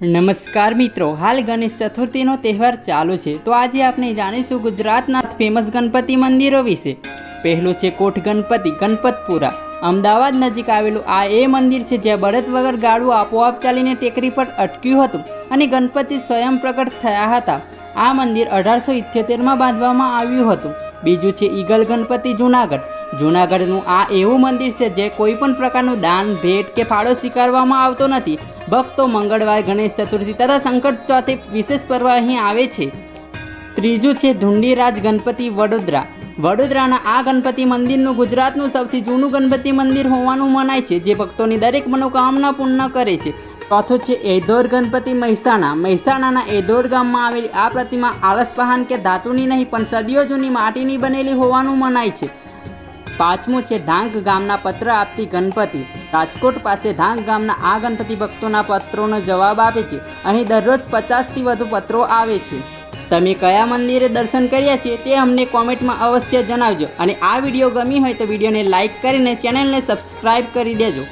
નમસ્કાર મિત્રો, હાલ ગણેશ ચતુર્થીનો તહેવાર ચાલુ છે તો આજે આપણે જાણીશું ગુજરાતના ફેમસ ગણપતિ મંદિરો વિશે। પહેલું છે કોઠ ગણપતિ ગણપતપુરા। અમદાવાદ નજીક આવેલું આ એ મંદિર છે જ્યાં બળદ વગર ગાડું આપોઆપ ચાલીને ટેકરી પર અટક્યું હતું અને ગણપતિ સ્વયં પ્રગટ થયા હતા। આ મંદિર 1878માં બાંધવામાં આવ્યું હતું। બીજું છે ઈગલ ગણપતિ જૂનાગઢ। જૂનાગઢનું આ એવું મંદિર છે જે કોઈ પણ પ્રકારનું દાન, ભેટ કે ફાળો સ્વીકારવામાં આવતો નથી। ભક્તો મંગળવાર, ગણેશ ચતુર્થી તથા સંકટ ચોથી વિશેષ પર્વ અહીં આવે છે। ત્રીજું છે ધુંડીરાજ ગણપતિ વડોદરા। વડોદરાના આ ગણપતિ મંદિરનું ગુજરાતનું સૌથી જૂનું ગણપતિ મંદિર હોવાનું મનાય છે, જે ભક્તોની દરેક મનોકામના પૂર્ણ કરે છે। ચોથું છે એધોર ગણપતિ મહેસાણા। મહેસાણાના એધોર ગામમાં આવેલી આ પ્રતિમા આળસ પહાણ કે ધાતુની નહીં પણ સદીઓ જૂની માટીની બનેલી હોવાનું મનાય છે। પાંચમું છે ધાંગ ગામના પત્ર આપતી ગણપતિ। રાજકોટ પાસે ધાંગ ગામના આ ગણપતિ ભક્તોના પત્રોનો જવાબ આપે છે। અહીં દરરોજ 50થી વધુ પત્રો આવે છે। તમે કયા મંદિરે દર્શન કર્યા છે તે અમને કોમેન્ટમાં અવશ્ય જણાવજો અને આ વિડીયો ગમી હોય તો વિડીયોને લાઇક કરીને ચેનલને સબસ્ક્રાઈબ કરી દેજો।